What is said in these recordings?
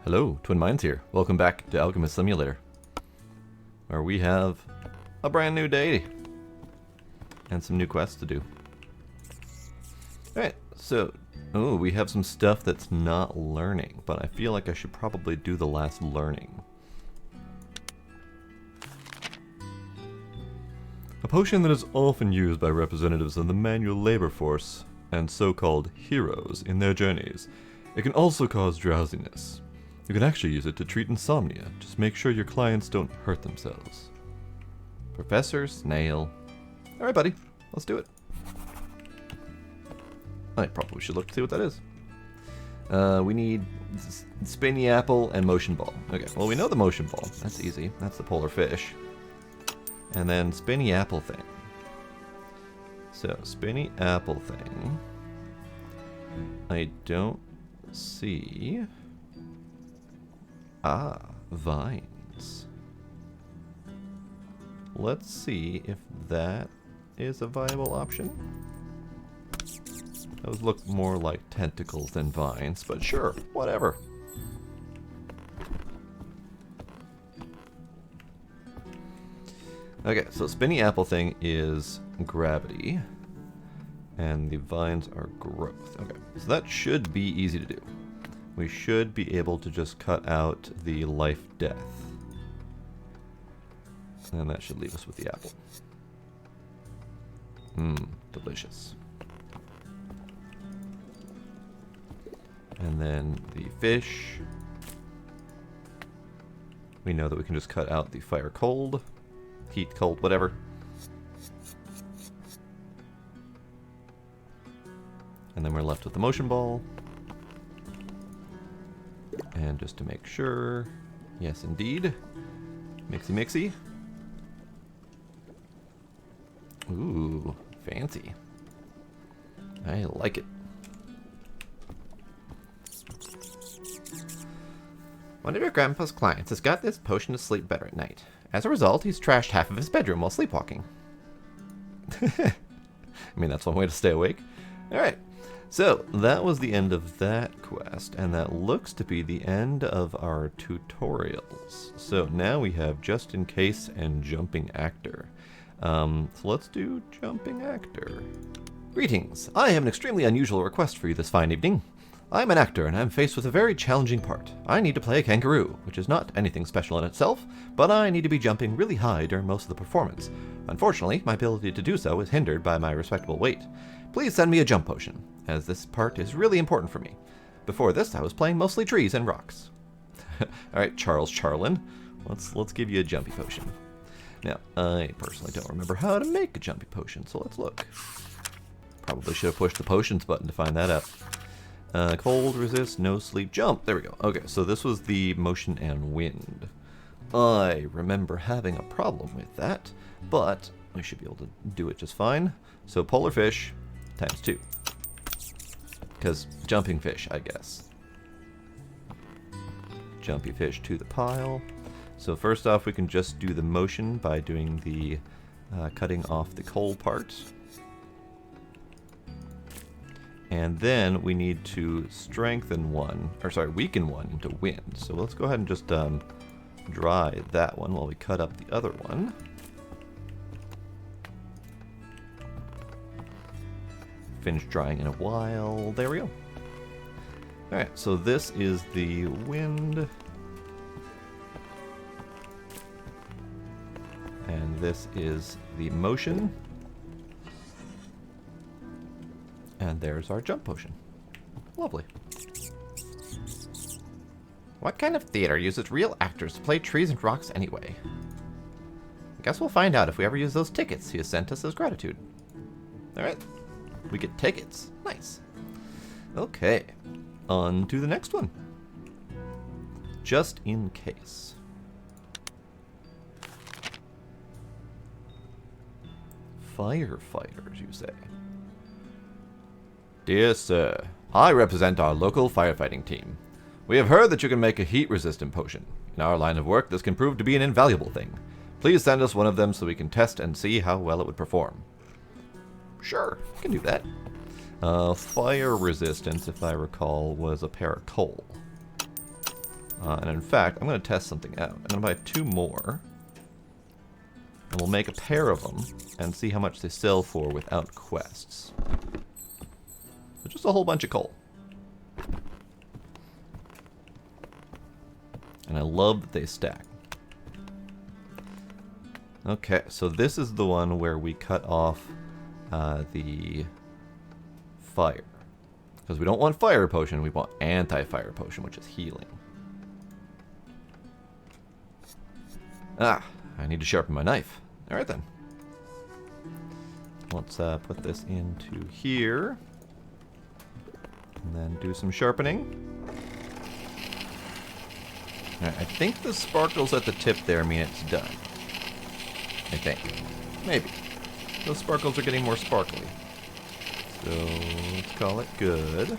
Hello, Twin Minds here. Welcome back to Alchemist Simulator, where we have a brand new day and some new quests to do. Alright, so, we have some stuff that's not learning, but I feel like I should probably do the last learning. A potion that is often used by representatives of the manual labor force and so-called heroes in their journeys. It can also cause drowsiness. You can actually use it to treat insomnia. Just make sure your clients don't hurt themselves. Professor Snail. Alright, buddy. Let's do it. I probably should look to see what that is. We need spinny apple and motion ball. Okay, well we know the motion ball. That's easy. That's the polar fish. And then spinny apple thing. So, spinny apple thing. I don't see... Ah, vines. Let's see if that is a viable option. Those look more like tentacles than vines, but sure, whatever. Okay, so spinny apple thing is gravity, and the vines are growth. Okay, so that should be easy to do. We should be able to just cut out the life-death. And that should leave us with the apple. Mmm, delicious. And then the fish. We know that we can just cut out the fire cold. Heat cold, whatever. And then we're left with the motion ball. And just to make sure, yes indeed, mixy mixy. Ooh, fancy. I like it. One of your grandpa's clients has got this potion to sleep better at night. As a result, he's trashed half of his bedroom while sleepwalking. I mean, that's one way to stay awake. Alright. So, that was the end of that quest, and that looks to be the end of our tutorials. So now we have Just In Case and Jumping Actor. So let's do Jumping Actor. Greetings! I have an extremely unusual request for you this fine evening. I'm an actor, and I'm faced with a very challenging part. I need to play a kangaroo, which is not anything special in itself, but I need to be jumping really high during most of the performance. Unfortunately, my ability to do so is hindered by my respectable weight. Please send me a jump potion, as this part is really important for me. Before this, I was playing mostly trees and rocks. Alright, Charles Charlin, let's give you a jumpy potion. Now, I personally don't remember how to make a jumpy potion, so let's look. Probably should have pushed the potions button to find that out. Cold, resist, no sleep, jump. There we go. Okay, so this was the motion and wind. I remember having a problem with that, but I should be able to do it just fine. So polar fish times 2. Because jumping fish, I guess. Jumpy fish to the pile. So first off, we can just do the motion by doing the cutting off the coal part. And then we need to weaken one into wind. So let's go ahead and just dry that one while we cut up the other one. Finish drying in a while. There we go. Alright, so this is the wind. And this is the motion. And there's our jump potion. Lovely. What kind of theater uses real actors to play trees and rocks anyway? I guess we'll find out if we ever use those tickets he has sent us as gratitude. Alright. We get tickets. Nice. Okay. On to the next one. Just in case. Firefighters, you say? Dear sir, I represent our local firefighting team. We have heard that you can make a heat-resistant potion. In our line of work, this can prove to be an invaluable thing. Please send us one of them so we can test and see how well it would perform. Sure, I can do that. Fire resistance, if I recall, was a pair of coal. And in fact, I'm going to test something out. I'm going to buy 2 more. And we'll make a pair of them and see how much they sell for without quests. So just a whole bunch of coal. And I love that they stack. Okay, so this is the one where we cut off the fire. Because we don't want fire potion, we want anti-fire potion, which is healing. Ah, I need to sharpen my knife. Alright then. Let's put this into here. And then do some sharpening. Alright, I think the sparkles at the tip there mean it's done. I think. Maybe. Those sparkles are getting more sparkly. So, let's call it good.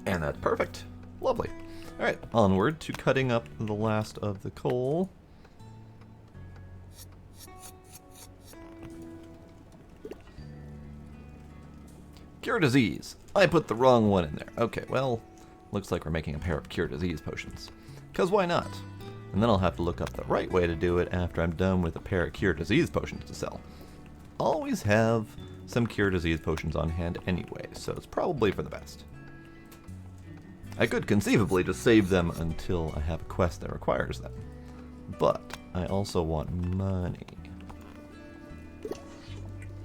And that's perfect. Lovely. Alright, onward to cutting up the last of the coal. Cure disease. I put the wrong one in there. Okay, well, looks like we're making a pair of cure disease potions. 'Cause why not? And then I'll have to look up the right way to do it after I'm done with a pair of cure disease potions to sell. Always have some cure disease potions on hand anyway, so it's probably for the best. I could conceivably just save them until I have a quest that requires them. But I also want money.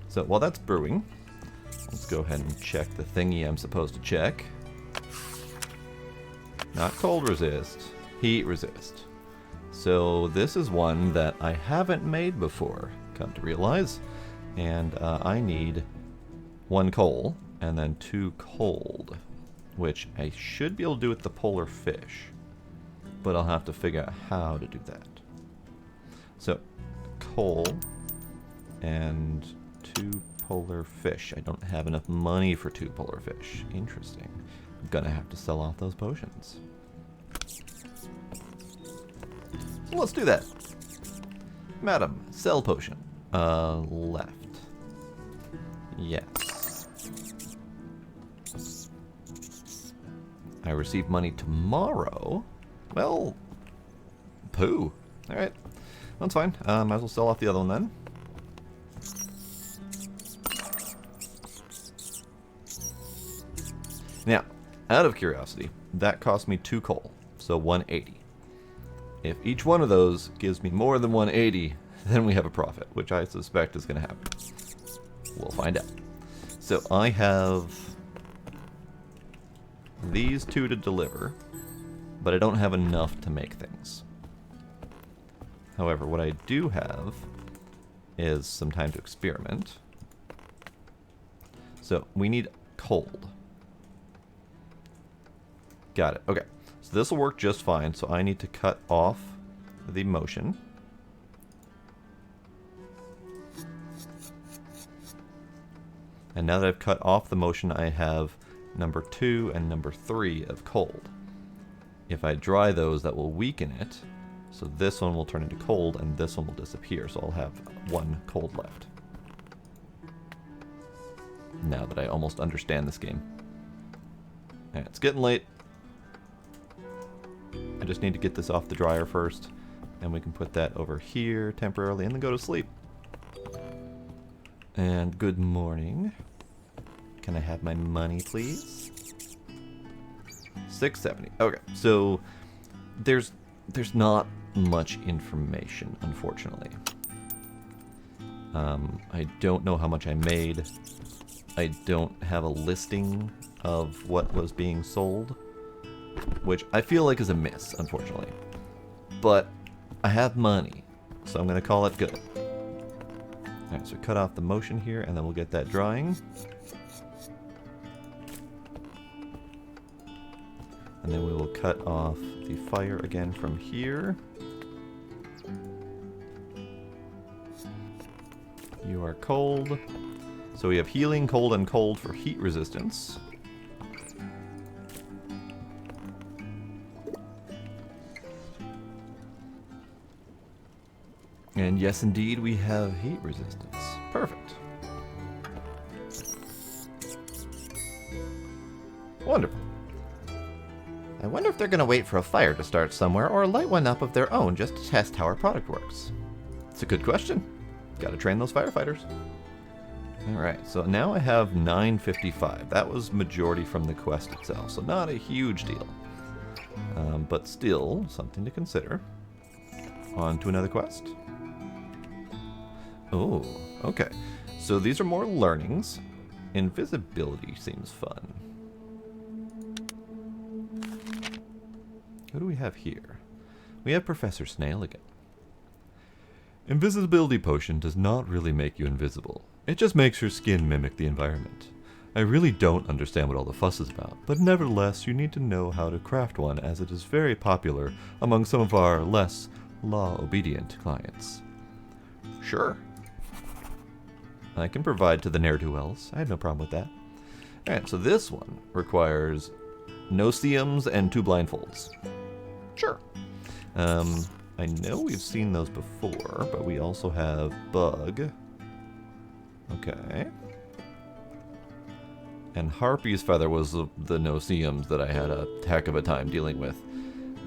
So while that's brewing, let's go ahead and check the thingy I'm supposed to check. Not cold resist, heat resist. So this is one that I haven't made before, come to realize. And I need 1 coal and then 2 cold, which I should be able to do with the polar fish. But I'll have to figure out how to do that. So, coal and 2 polar fish. I don't have enough money for 2 polar fish. Interesting. I'm gonna have to sell off those potions. Let's do that. Madam, sell potion. Left. Yes. I receive money tomorrow? Well, poo. Alright. That's fine. Might as well sell off the other one then. Now, out of curiosity, that cost me 2 coal, so 180. If each one of those gives me more than 180, then we have a profit, which I suspect is going to happen. We'll find out. So I have these 2 to deliver, but I don't have enough to make things. However, what I do have is some time to experiment. So we need cold. Got it. Okay. So this will work just fine. So I need to cut off the motion. And now that I've cut off the motion, I have number 2 and number 3 of cold. If I dry those, that will weaken it. So this one will turn into cold, and this one will disappear. So I'll have 1 cold left. Now that I almost understand this game. And it's getting late. I just need to get this off the dryer first, and we can put that over here temporarily and then go to sleep. And good morning. Can I have my money, please? 670. Okay, so there's not much information, unfortunately. I don't know how much I made. I don't have a listing of what was being sold, which I feel like is a miss, unfortunately. But I have money, so I'm going to call it good. Alright, so cut off the motion here, and then we'll get that drying. And then we will cut off the fire again from here. You are cold. So we have healing, cold, and cold for heat resistance. And yes, indeed, we have heat resistance. Perfect. Wonderful. I wonder if they're going to wait for a fire to start somewhere or light one up of their own just to test how our product works. It's a good question. Got to train those firefighters. Alright, so now I have 955. That was majority from the quest itself, so not a huge deal. But still, something to consider. On to another quest. Oh, okay. So these are more learnings. Invisibility seems fun. Who do we have here? We have Professor Snail again. Invisibility potion does not really make you invisible. It just makes your skin mimic the environment. I really don't understand what all the fuss is about, but nevertheless you need to know how to craft one as it is very popular among some of our less law-obedient clients. Sure. I can provide to the ne'er-do-wells. I have no problem with that. Alright, so this one requires no seums and 2 blindfolds. Sure. I know we've seen those before, but we also have bug. Okay. And Harpy's feather was the no-seums that I had a heck of a time dealing with.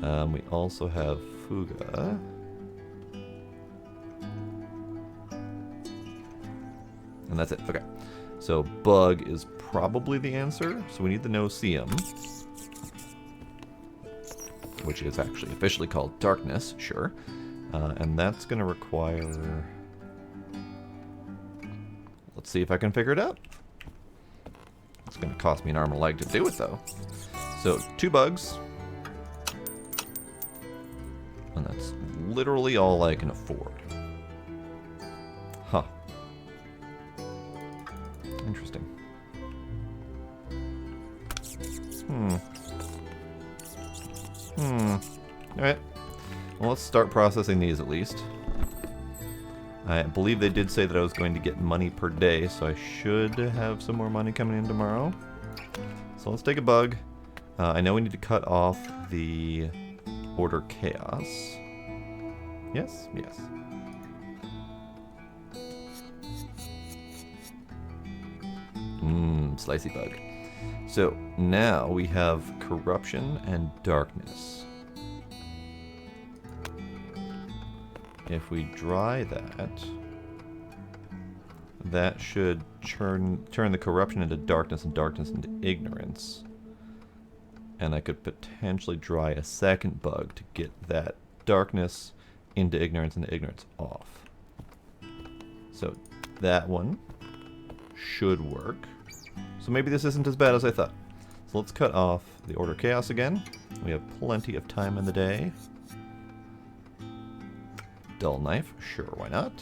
We also have Fuga. And that's it. Okay. So bug is probably the answer. So we need the no-seum, which is actually officially called darkness, sure. And that's going to require... Let's see if I can figure it out. It's going to cost me an arm and leg to do it, though. So, 2 bugs. And that's literally all I can afford. Huh. Interesting. Alright. Well, let's start processing these at least. I believe they did say that I was going to get money per day, so I should have some more money coming in tomorrow. So let's take a bug. I know we need to cut off the order chaos. Yes? Yes. Slicey bug. So now we have corruption and darkness. If we dry that, that should turn the corruption into darkness and darkness into ignorance. And I could potentially dry a second bug to get that darkness into ignorance and the ignorance off. So that one should work. So maybe this isn't as bad as I thought. So let's cut off the order chaos again. We have plenty of time in the day. Dull knife, sure, why not?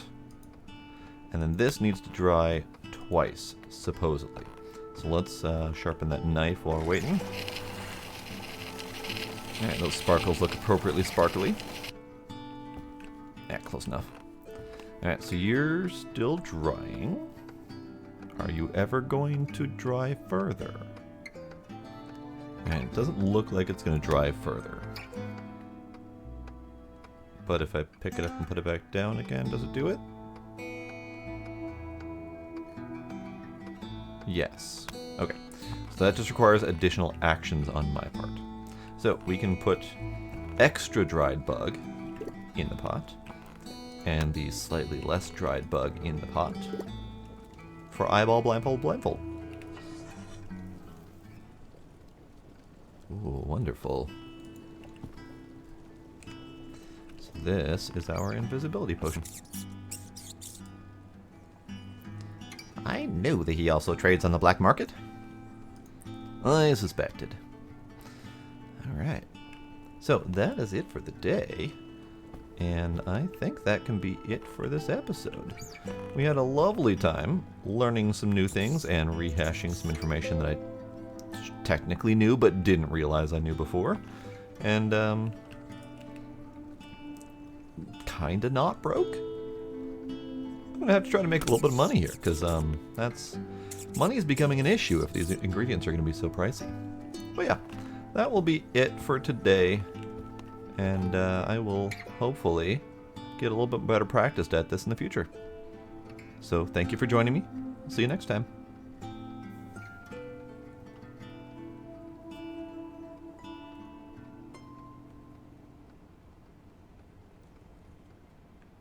And then this needs to dry twice, supposedly. So let's sharpen that knife while we're waiting. Alright, those sparkles look appropriately sparkly. Yeah, close enough. Alright, so you're still drying. Are you ever going to dry further? And it doesn't look like it's going to dry further. But if I pick it up and put it back down again, does it do it? Yes. Okay. So that just requires additional actions on my part. So we can put extra dried bug in the pot, and the slightly less dried bug in the pot for eyeball, blindfold, blindfold. Ooh, wonderful. So this is our invisibility potion. I knew that he also trades on the black market. I suspected. Alright. So that is it for the day. And I think that can be it for this episode. We had a lovely time learning some new things and rehashing some information that I technically knew but didn't realize I knew before. And, kinda not broke. I'm gonna have to try to make a little bit of money here, because, money is becoming an issue if these ingredients are gonna be so pricey. But yeah, that will be it for today. And I will hopefully get a little bit better practiced at this in the future. So thank you for joining me. See you next time.